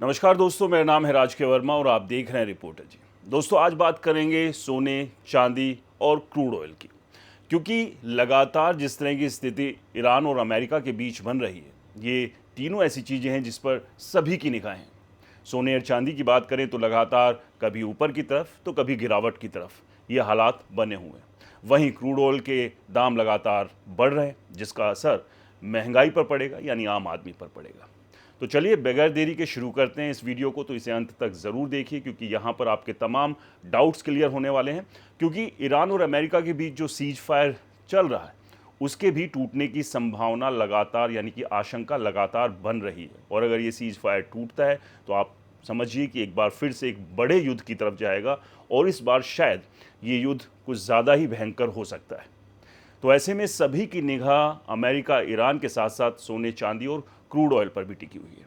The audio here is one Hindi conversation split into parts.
नमस्कार दोस्तों, मेरा नाम है राज के वर्मा और आप देख रहे हैं रिपोर्टर जी। दोस्तों, आज बात करेंगे सोने, चांदी और क्रूड ऑयल की, क्योंकि लगातार जिस तरह की स्थिति ईरान और अमेरिका के बीच बन रही है, ये तीनों ऐसी चीज़ें हैं जिस पर सभी की निगाहें हैं। सोने और चांदी की बात करें तो लगातार कभी ऊपर की तरफ तो कभी गिरावट की तरफ ये हालात बने हुए हैं। वहीं क्रूड ऑयल के दाम लगातार बढ़ रहे हैं, जिसका असर महंगाई पर पड़ेगा, यानी आम आदमी पर पड़ेगा। तो चलिए बगैर देरी के शुरू करते हैं इस वीडियो को। तो इसे अंत तक ज़रूर देखिए, क्योंकि यहाँ पर आपके तमाम डाउट्स क्लियर होने वाले हैं। क्योंकि ईरान और अमेरिका के बीच जो सीज फायर चल रहा है, उसके भी टूटने की संभावना लगातार, यानी कि आशंका लगातार बन रही है। और अगर ये सीज फायर टूटता है तो आप समझिए कि एक बार फिर से एक बड़े युद्ध की तरफ जाएगा, और इस बार शायद ये युद्ध कुछ ज़्यादा ही भयंकर हो सकता है। तो ऐसे में सभी की निगाह अमेरिका, ईरान के साथ साथ सोने, चांदी और क्रूड ऑयल पर भी टिकी हुई है।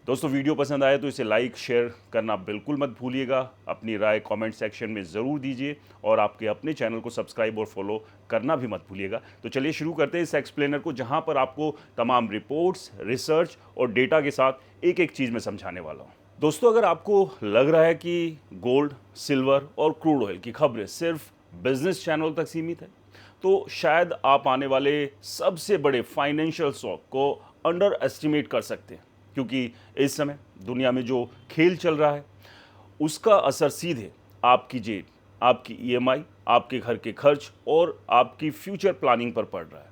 दोस्तों, वीडियो पसंद आए तो इसे लाइक शेयर करना बिल्कुल मत भूलिएगा। अपनी राय कमेंट सेक्शन में ज़रूर दीजिए, और आपके अपने चैनल को सब्सक्राइब और फॉलो करना भी मत भूलिएगा। तो चलिए शुरू करते हैं इस एक्सप्लेनर को, जहां पर आपको तमाम रिपोर्ट्स, रिसर्च और डेटा के साथ एक एक चीज़ में समझाने वाला हूं। दोस्तों, अगर आपको लग रहा है कि गोल्ड, सिल्वर और क्रूड ऑयल की खबरें सिर्फ बिजनेस चैनल तक सीमित है, तो शायद आप आने वाले सबसे बड़े फाइनेंशियल शॉक को अंडर एस्टिमेट कर सकते हैं। क्योंकि इस समय दुनिया में जो खेल चल रहा है, उसका असर सीधे आपकी जेब, आपकी ईएमआई, आपके घर के खर्च और आपकी फ्यूचर प्लानिंग पर पड़ रहा है।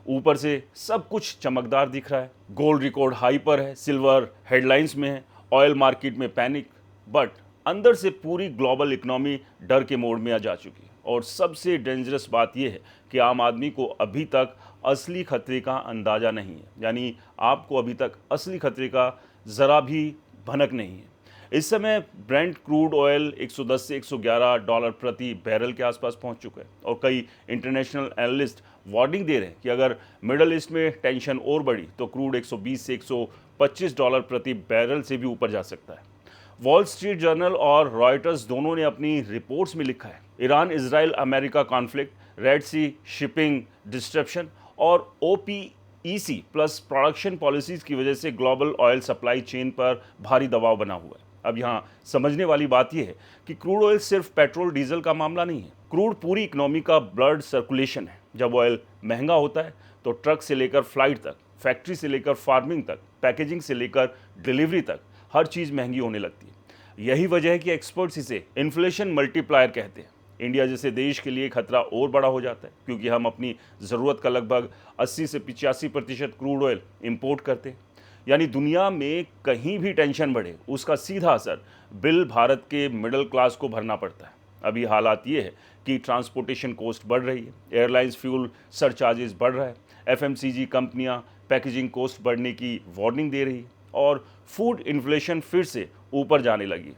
ऊपर से सब कुछ चमकदार दिख रहा है, गोल्ड रिकॉर्ड हाई पर है, सिल्वर हेडलाइंस में है, ऑयल मार्केट में पैनिक, बट अंदर से पूरी ग्लोबल इकोनॉमी डर के मोड में आ जा चुकी है। और सबसे डेंजरस बात यह है कि आम आदमी को अभी तक असली खतरे का अंदाज़ा नहीं है, यानी आपको अभी तक असली खतरे का ज़रा भी भनक नहीं है। इस समय ब्रेंट क्रूड ऑयल 110 से 111 डॉलर प्रति बैरल के आसपास पहुंच चुका है, और कई इंटरनेशनल एनालिस्ट वार्निंग दे रहे हैं कि अगर मिडल ईस्ट में टेंशन और बढ़ी तो क्रूड 120 से 125 डॉलर प्रति बैरल से भी ऊपर जा सकता है। वॉल स्ट्रीट जर्नल और रॉयटर्स दोनों ने अपनी रिपोर्ट्स में लिखा है, Iran Israel America conflict, red sea shipping disruption और OPEC प्लस प्रोडक्शन पॉलिसीज की वजह से ग्लोबल ऑयल सप्लाई चेन पर भारी दबाव बना हुआ है। अब यहाँ समझने वाली बात यह है कि क्रूड ऑयल सिर्फ पेट्रोल डीजल का मामला नहीं है। क्रूड पूरी इकोनॉमी का ब्लड सर्कुलेशन है। जब ऑयल महंगा होता है तो ट्रक से लेकर फ्लाइट तक, फैक्ट्री से लेकर फार्मिंग तक, पैकेजिंग से लेकर डिलीवरी तक हर चीज़ महंगी होने लगती है। यही वजह है कि एक्सपर्ट्स इसे इन्फ्लेशन मल्टीप्लायर कहते हैं। इंडिया जैसे देश के लिए खतरा और बड़ा हो जाता है, क्योंकि हम अपनी ज़रूरत का लगभग 80 से 85% क्रूड ऑयल इंपोर्ट करते हैं। यानी दुनिया में कहीं भी टेंशन बढ़े, उसका सीधा असर बिल भारत के मिडिल क्लास को भरना पड़ता है। अभी हालात ये है कि ट्रांसपोर्टेशन कॉस्ट बढ़ रही है, एयरलाइंस फ्यूल सरचार्जेस बढ़ रहा है, FMCG कंपनियां पैकेजिंग कॉस्ट बढ़ने की वार्निंग दे रही है, और फूड इन्फ्लेशन फिर से ऊपर जाने लगी है।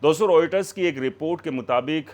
दोस्तों, रॉयटर्स की एक रिपोर्ट के मुताबिक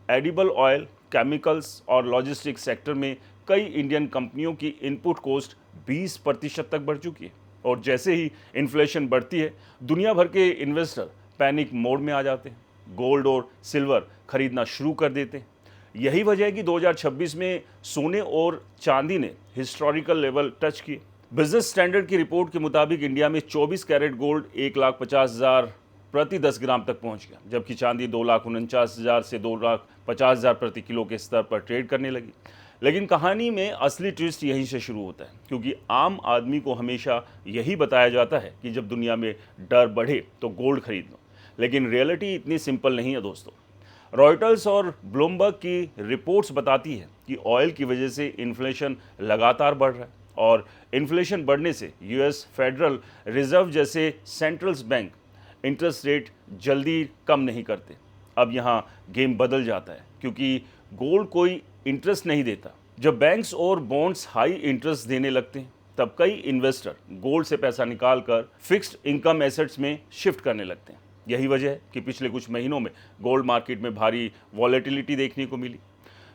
एडिबल ऑयल, केमिकल्स और लॉजिस्टिक्स सेक्टर में कई इंडियन कंपनियों की इनपुट कॉस्ट 20% तक बढ़ चुकी है। और जैसे ही इन्फ्लेशन बढ़ती है, दुनिया भर के इन्वेस्टर पैनिक मोड में आ जाते हैं, गोल्ड और सिल्वर खरीदना शुरू कर देते हैं। यही वजह है कि 2026 में सोने और चांदी ने हिस्टोरिकल लेवल टच किए। बिजनेस स्टैंडर्ड की रिपोर्ट के मुताबिक इंडिया में 24 कैरेट गोल्ड 1,50,000 प्रति 10 ग्राम तक पहुंच गया, जबकि चांदी 2,49,000 से 2,50,000 प्रति किलो के स्तर पर ट्रेड करने लगी। लेकिन कहानी में असली ट्विस्ट यहीं से शुरू होता है, क्योंकि आम आदमी को हमेशा यही बताया जाता है कि जब दुनिया में डर बढ़े तो गोल्ड खरीद लो। लेकिन रियलिटी इतनी सिंपल नहीं है दोस्तों। रॉयटर्स और ब्लूमबर्ग की रिपोर्ट्स बताती है कि ऑयल की वजह से इन्फ्लेशन लगातार बढ़ रहा है, और इन्फ्लेशन बढ़ने से US फेडरल रिजर्व जैसे सेंट्रल बैंक इंटरेस्ट रेट जल्दी कम नहीं करते। अब यहाँ गेम बदल जाता है, क्योंकि गोल्ड कोई इंटरेस्ट नहीं देता। जब बैंक्स और बॉन्ड्स हाई इंटरेस्ट देने लगते हैं, तब कई इन्वेस्टर गोल्ड से पैसा निकाल कर फिक्स्ड इनकम एसेट्स में शिफ्ट करने लगते हैं। यही वजह है कि पिछले कुछ महीनों में गोल्ड मार्केट में भारी वॉलेटिलिटी देखने को मिली।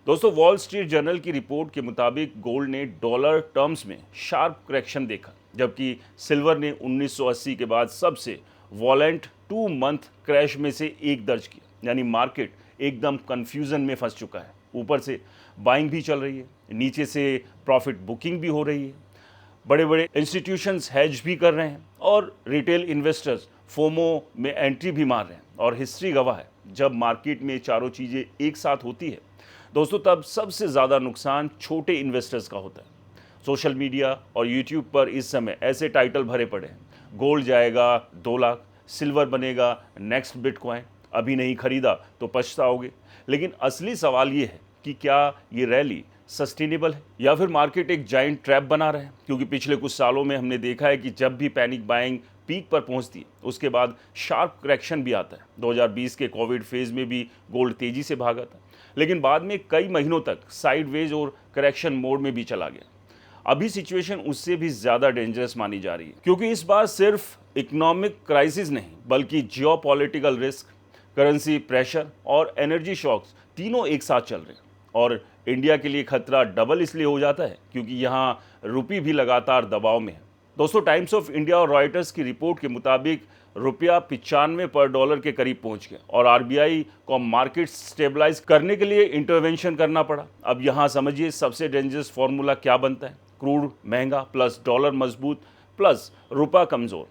दोस्तों, वॉल स्ट्रीट जर्नल की रिपोर्ट के मुताबिक गोल्ड ने डॉलर टर्म्स में शार्प करेक्शन देखा, जबकि सिल्वर ने 1980 के बाद सबसे वॉलेंट 2 मंथ क्रैश में से एक दर्ज किया। यानी मार्केट एकदम कंफ्यूजन में फंस चुका है। ऊपर से बाइंग भी चल रही है, नीचे से प्रॉफिट बुकिंग भी हो रही है, बड़े बड़े इंस्टीट्यूशंस हेज भी कर रहे हैं, और रिटेल इन्वेस्टर्स फोमो में एंट्री भी मार रहे हैं। और हिस्ट्री गवाह है, जब मार्केट में चारों चीज़ें एक साथ होती है दोस्तों, तब सबसे ज़्यादा नुकसान छोटे इन्वेस्टर्स का होता है। सोशल मीडिया और यूट्यूब पर इस समय ऐसे टाइटल भरे पड़े हैं, गोल्ड जाएगा 2 लाख, सिल्वर बनेगा नेक्स्ट बिटकॉइन, अभी नहीं खरीदा तो पछताओगे। लेकिन असली सवाल ये है कि क्या ये रैली सस्टेनेबल है या फिर मार्केट एक जाइंट ट्रैप बना रहे हैं। क्योंकि पिछले कुछ सालों में हमने देखा है कि जब भी पैनिक बाइंग पीक पर पहुंचती है उसके बाद शार्प करेक्शन भी आता है। 2020 के कोविड फेज में भी गोल्ड तेजी से भागा था, लेकिन बाद में कई महीनों तक साइडवेज और करेक्शन मोड में भी चला गया। अभी सिचुएशन उससे भी ज़्यादा डेंजरस मानी जा रही है, क्योंकि इस बार सिर्फ इकोनॉमिक क्राइसिस नहीं बल्कि जियोपॉलिटिकल रिस्क, करेंसी प्रेशर और एनर्जी शॉक्स तीनों एक साथ चल रहे हैं। और इंडिया के लिए खतरा डबल इसलिए हो जाता है क्योंकि यहाँ रुपये भी लगातार दबाव में है। दोस्तों, टाइम्स ऑफ इंडिया और रॉयटर्स की रिपोर्ट के मुताबिक रुपया 95 पर डॉलर के करीब पहुंच गया और आरबीआई को मार्केट स्टेबलाइज करने के लिए इंटरवेंशन करना पड़ा। अब यहाँ समझिए सबसे डेंजरस फॉर्मूला क्या बनता है। क्रूड महंगा प्लस डॉलर मजबूत प्लस रुपया कमजोर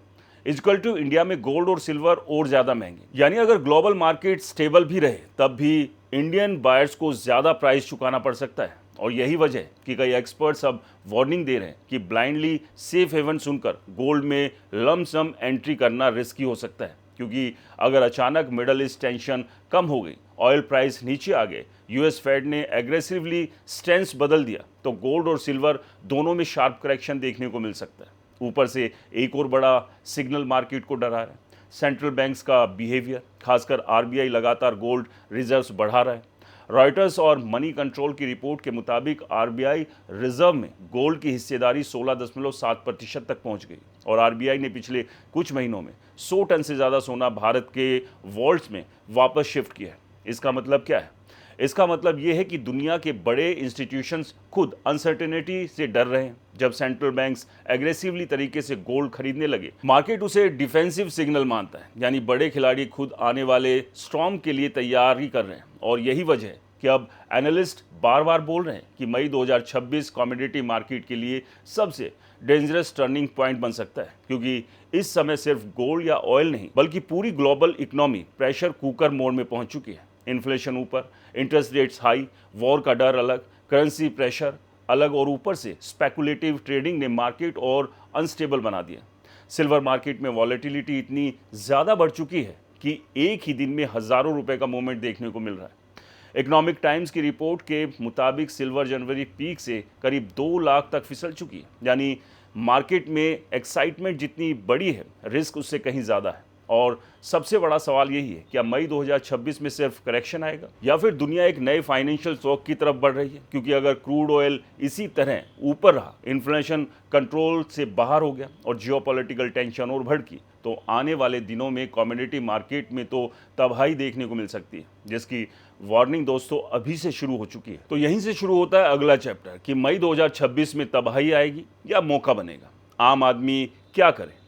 इक्वल टू इंडिया में गोल्ड और सिल्वर और ज़्यादा महंगे। यानी अगर ग्लोबल मार्केट स्टेबल भी रहे तब भी इंडियन बायर्स को ज़्यादा प्राइस चुकाना पड़ सकता है। और यही वजह है कि कई एक्सपर्ट्स अब वार्निंग दे रहे हैं कि ब्लाइंडली सेफ हेवन सुनकर गोल्ड में लमसम एंट्री करना रिस्की हो सकता है। क्योंकि अगर अचानक मिडल ईस्ट टेंशन कम हो गई, ऑयल प्राइस नीचे आ गए, यूएस फेड ने एग्रेसिवली स्टेंस बदल दिया, तो गोल्ड और सिल्वर दोनों में शार्प करेक्शन देखने को मिल सकता है। ऊपर से एक और बड़ा सिग्नल मार्केट को डरा रहा है, सेंट्रल बैंक्स का बिहेवियर, खासकर आरबीआई लगातार गोल्ड रिजर्व्स बढ़ा रहा है। रॉयटर्स और मनी कंट्रोल की रिपोर्ट के मुताबिक आरबीआई रिजर्व में गोल्ड की हिस्सेदारी 16.7% तक पहुंच गई और आरबीआई ने पिछले कुछ महीनों में 100 टन से ज़्यादा सोना भारत के वॉल्ट्स में वापस शिफ्ट किया है। इसका मतलब क्या है? इसका मतलब ये है कि दुनिया के बड़े इंस्टीट्यूशंस खुद अनसर्टेनिटी से डर रहे हैं। जब सेंट्रल बैंक्स एग्रेसिवली तरीके से गोल्ड खरीदने लगे, मार्केट उसे डिफेंसिव सिग्नल मानता है, यानी बड़े खिलाड़ी खुद आने वाले स्टॉर्म के लिए तैयारी कर रहे हैं। और यही वजह है कि अब एनालिस्ट बार बार बोल रहे हैं कि मई 2026 कमोडिटी मार्केट के लिए सबसे डेंजरस टर्निंग पॉइंट बन सकता है, क्योंकि इस समय सिर्फ गोल्ड या ऑयल नहीं बल्कि पूरी global economy pressure cooker mode में पहुंच चुकी है। इन्फ्लेशन ऊपर, इंटरेस्ट रेट्स हाई, वॉर का डर अलग, करेंसी प्रेशर अलग और ऊपर से स्पेकुलेटिव ट्रेडिंग ने मार्केट और अनस्टेबल बना दिया। सिल्वर मार्केट में वॉलेटिलिटी इतनी ज़्यादा बढ़ चुकी है कि एक ही दिन में हज़ारों रुपए का मूवमेंट देखने को मिल रहा है। इकोनॉमिक टाइम्स की रिपोर्ट के मुताबिक सिल्वर जनवरी पीक से करीब 2 लाख तक फिसल चुकी है। यानी मार्केट में एक्साइटमेंट जितनी बड़ी है, रिस्क उससे कहीं ज़्यादा है। और सबसे बड़ा सवाल यही है, क्या मई 2026 में सिर्फ करेक्शन आएगा या फिर दुनिया एक नए फाइनेंशियल शॉक की तरफ बढ़ रही है? क्योंकि अगर क्रूड ऑयल इसी तरह ऊपर रहा, इन्फ्लेशन कंट्रोल से बाहर हो गया और जियोपॉलिटिकल टेंशन और भड़की, तो आने वाले दिनों में कमोडिटी मार्केट में तो तबाही देखने को मिल सकती है, जिसकी वार्निंग दोस्तों अभी से शुरू हो चुकी है। तो यहीं से शुरू होता है अगला चैप्टर कि मई 2026 में तबाही आएगी या मौका बनेगा। आम आदमी क्या करे?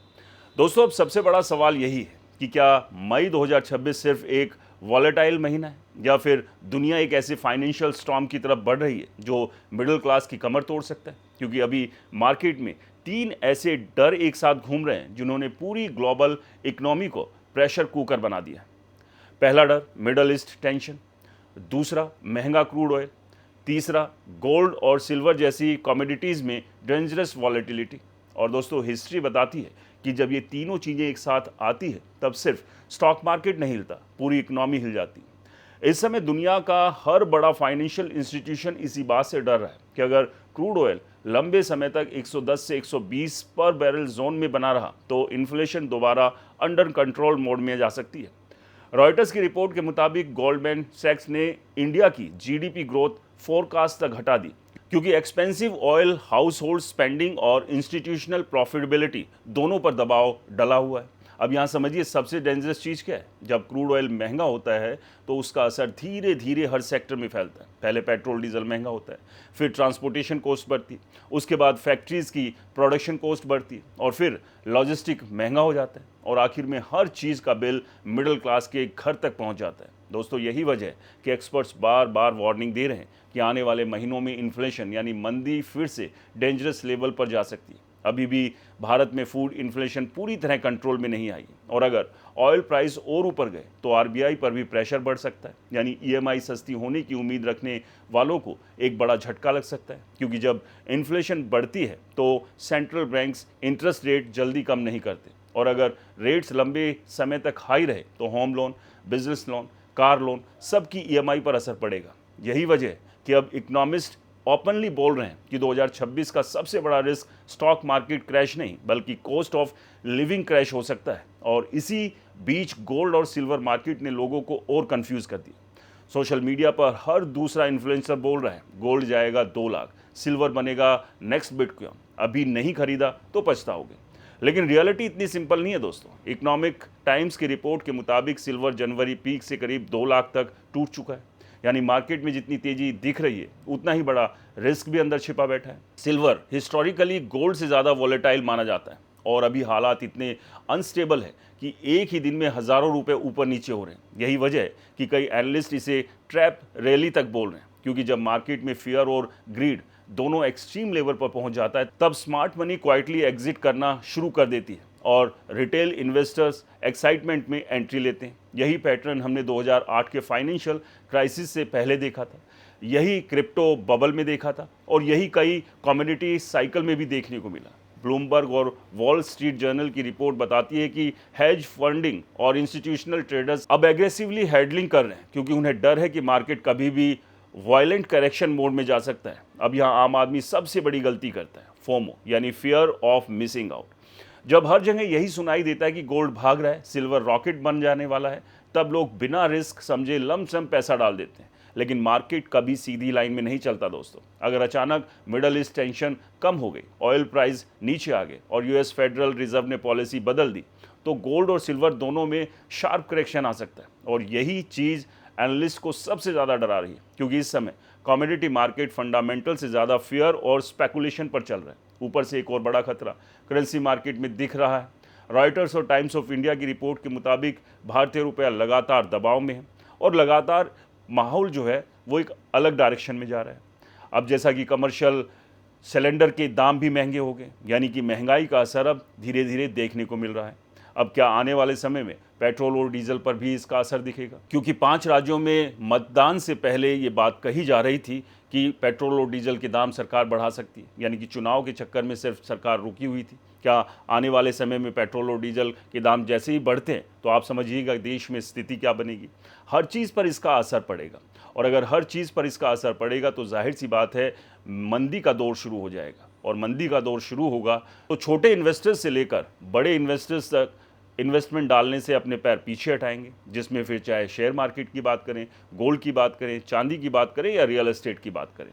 दोस्तों, अब सबसे बड़ा सवाल यही है कि क्या मई 2026 सिर्फ एक वॉलेटाइल महीना है या फिर दुनिया एक ऐसे फाइनेंशियल स्टॉर्म की तरफ बढ़ रही है जो मिडिल क्लास की कमर तोड़ सकता है? क्योंकि अभी मार्केट में 3 ऐसे डर एक साथ घूम रहे हैं जिन्होंने पूरी ग्लोबल इकोनॉमी को प्रेशर कुकर बना दिया है। पहला डर मिडिल ईस्ट टेंशन, दूसरा महंगा क्रूड ऑयल, तीसरा गोल्ड और सिल्वर जैसी कमोडिटीज़ में डेंजरस वॉलेटिलिटी। और दोस्तों, हिस्ट्री बताती है कि जब ये तीनों चीज़ें एक साथ आती है तब सिर्फ स्टॉक मार्केट नहीं हिलता, पूरी इकोनॉमी हिल जाती है। इस समय दुनिया का हर बड़ा फाइनेंशियल इंस्टीट्यूशन इसी बात से डर रहा है कि अगर क्रूड ऑयल लंबे समय तक 110 से 120 पर बैरल जोन में बना रहा तो इन्फ्लेशन दोबारा अंडर कंट्रोल मोड में जा सकती है। रॉयटर्स की रिपोर्ट के मुताबिक गोल्डमैन सैक्स ने इंडिया की जीडीपी ग्रोथ फोरकास्ट तक घटा दी, क्योंकि expensive oil, house hold spending और इंस्टीट्यूशनल प्रॉफिटेबिलिटी दोनों पर दबाव डला हुआ है। अब यहाँ समझिए सबसे डेंजरस चीज़ क्या है। जब क्रूड ऑयल महंगा होता है तो उसका असर धीरे धीरे हर सेक्टर में फैलता है। पहले पेट्रोल डीजल महंगा होता है, फिर ट्रांसपोर्टेशन कॉस्ट बढ़ती है, उसके बाद फैक्ट्रीज़ की प्रोडक्शन कॉस्ट बढ़ती है और फिर लॉजिस्टिक महंगा हो जाता है और आखिर में हर चीज़ का बिल मिडिल क्लास के घर तक पहुँच जाता है। दोस्तों, यही वजह है कि एक्सपर्ट्स बार बार वार्निंग दे रहे हैं कि आने वाले महीनों में इन्फ्लेशन यानी मंदी फिर से डेंजरस लेवल पर जा सकती है। अभी भी भारत में फूड इन्फ्लेशन पूरी तरह कंट्रोल में नहीं आई और अगर ऑयल प्राइस और ऊपर गए तो आरबीआई पर भी प्रेशर बढ़ सकता है। यानी ईएमआई सस्ती होने की उम्मीद रखने वालों को एक बड़ा झटका लग सकता है, क्योंकि जब इन्फ्लेशन बढ़ती है तो सेंट्रल बैंक्स इंटरेस्ट रेट जल्दी कम नहीं करते और अगर रेट्स लंबे समय तक हाई रहे तो home loan, business loan, car loan सबकी ईएमआई पर असर पड़ेगा। यही वजह है कि अब इकोनॉमिस्ट ओपनली बोल रहे हैं कि 2026 का सबसे बड़ा रिस्क स्टॉक मार्केट क्रैश नहीं बल्कि कॉस्ट ऑफ लिविंग क्रैश हो सकता है। और इसी बीच गोल्ड और सिल्वर मार्केट ने लोगों को और कंफ्यूज कर दिया। सोशल मीडिया पर हर दूसरा इन्फ्लुएंसर बोल रहा है गोल्ड जाएगा 2 लाख, सिल्वर बनेगा नेक्स्ट बिटकॉइन, अभी नहीं खरीदा तो पछताओगे। लेकिन रियलिटी इतनी सिंपल नहीं है दोस्तों। इकोनॉमिक टाइम्स की रिपोर्ट के मुताबिक सिल्वर जनवरी पीक से करीब 2 लाख तक टूट चुका है। यानी मार्केट में जितनी तेजी दिख रही है उतना ही बड़ा रिस्क भी अंदर छिपा बैठा है। सिल्वर हिस्टोरिकली गोल्ड से ज़्यादा वॉलेटाइल माना जाता है और अभी हालात इतने अनस्टेबल है कि एक ही दिन में हज़ारों रुपए ऊपर नीचे हो रहे हैं। यही वजह है कि कई एनालिस्ट इसे ट्रैप रैली तक बोल रहे हैं, क्योंकि जब मार्केट में फियर और ग्रीड दोनों एक्सट्रीम लेवल पर पहुंच जाता है तब स्मार्ट मनी क्वाइटली एग्जिट करना शुरू कर देती है और रिटेल इन्वेस्टर्स एक्साइटमेंट में एंट्री लेते हैं। यही पैटर्न हमने 2008 के फाइनेंशियल क्राइसिस से पहले देखा था, यही क्रिप्टो बबल में देखा था और यही कई कम्युनिटी साइकिल में भी देखने को मिला। ब्लूमबर्ग और वॉल स्ट्रीट जर्नल की रिपोर्ट बताती है कि हेज फंडिंग और इंस्टीट्यूशनल ट्रेडर्स अब एग्रेसिवली हैंडलिंग कर रहे हैं, क्योंकि उन्हें डर है कि मार्केट कभी भी वायलेंट करेक्शन मोड में जा सकता है। अब यहाँ आम आदमी सबसे बड़ी गलती करता है, फोमो यानी फियर ऑफ मिसिंग आउट। जब हर जगह यही सुनाई देता है कि गोल्ड भाग रहा है, सिल्वर रॉकेट बन जाने वाला है, तब लोग बिना रिस्क समझे लमसम पैसा डाल देते हैं। लेकिन मार्केट कभी सीधी लाइन में नहीं चलता दोस्तों। अगर अचानक मिडल ईस्ट टेंशन कम हो गई, ऑयल प्राइस नीचे आ गए और यूएस फेडरल रिजर्व ने पॉलिसी बदल दी तो गोल्ड और सिल्वर दोनों में शार्प करेक्शन आ सकता है। और यही चीज़ एनालिस्ट को सबसे ज़्यादा डरा रही है, क्योंकि इस समय कमोडिटी मार्केट फंडामेंटल से ज़्यादा फियर और स्पेकुलेशन पर चल रहा है। ऊपर से एक और बड़ा खतरा करेंसी मार्केट में दिख रहा है। रॉयटर्स और टाइम्स ऑफ इंडिया की रिपोर्ट के मुताबिक भारतीय रुपया लगातार दबाव में है और लगातार माहौल जो है वो एक अलग डायरेक्शन में जा रहा है। अब जैसा कि कमर्शियल सिलेंडर के दाम भी महंगे हो गए, यानी कि महंगाई का असर अब धीरे धीरे देखने को मिल रहा है। अब क्या आने वाले समय में पेट्रोल और डीजल पर भी इसका असर दिखेगा? क्योंकि 5 राज्यों में मतदान से पहले ये बात कही जा रही थी कि पेट्रोल और डीजल के दाम सरकार बढ़ा सकती है, यानी कि चुनाव के चक्कर में सिर्फ सरकार रुकी हुई थी। क्या आने वाले समय में पेट्रोल और डीजल के दाम जैसे ही बढ़ते हैं तो आप समझिएगा देश में स्थिति क्या बनेगी। हर चीज़ पर इसका असर पड़ेगा और अगर हर चीज़ पर इसका असर पड़ेगा तो जाहिर सी बात है मंदी का दौर शुरू हो जाएगा। और मंदी का दौर शुरू होगा तो छोटे इन्वेस्टर्स से लेकर बड़े इन्वेस्टर्स तक इन्वेस्टमेंट डालने से अपने पैर पीछे हटाएंगे, जिसमें फिर चाहे शेयर मार्केट की बात करें, गोल्ड की बात करें, चांदी की बात करें या रियल एस्टेट की बात करें।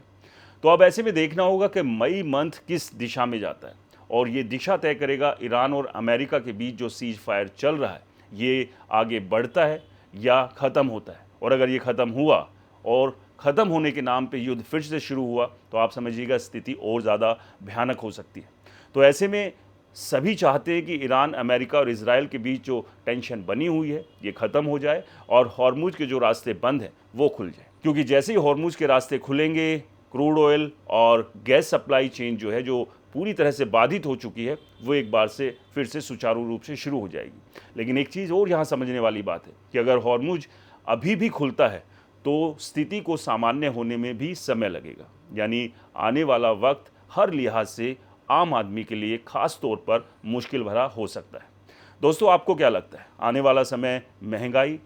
तो अब ऐसे में देखना होगा कि मई मंथ किस दिशा में जाता है और ये दिशा तय करेगा ईरान और अमेरिका के बीच जो सीज फायर चल रहा है ये आगे बढ़ता है या ख़त्म होता है। और अगर ये ख़त्म हुआ और ख़त्म होने के नाम पे युद्ध फिर से शुरू हुआ तो आप समझिएगा स्थिति और ज़्यादा भयानक हो सकती है। तो ऐसे में सभी चाहते हैं कि ईरान, अमेरिका और इजराइल के बीच जो टेंशन बनी हुई है ये ख़त्म हो जाए और हॉर्मुज के जो रास्ते बंद हैं वो खुल जाए, क्योंकि जैसे ही हॉर्मुज के रास्ते खुलेंगे क्रूड ऑयल और गैस सप्लाई चेन जो है जो पूरी तरह से बाधित हो चुकी है वो एक बार से फिर से सुचारू रूप से शुरू हो जाएगी। लेकिन एक चीज़ और यहाँ समझने वाली बात है कि अगर हॉर्मुज अभी भी खुलता है तो स्थिति को सामान्य होने में भी समय लगेगा। यानी आने वाला वक्त हर लिहाज से आम आदमी के लिए खास तौर पर मुश्किल भरा हो सकता है। दोस्तों आपको क्या लगता है आने वाला समय महंगाई,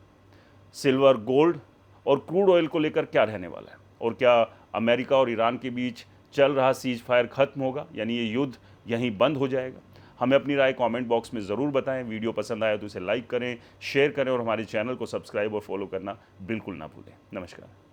सिल्वर, गोल्ड और क्रूड ऑयल को लेकर क्या रहने वाला है? और क्या अमेरिका और ईरान के बीच चल रहा सीज फायर खत्म होगा, यानी ये युद्ध यहीं बंद हो जाएगा? हमें अपनी राय कमेंट बॉक्स में ज़रूर बताएं। वीडियो पसंद आया तो इसे लाइक करें, शेयर करें और हमारे चैनल को सब्सक्राइब और फॉलो करना बिल्कुल ना भूलें। नमस्कार।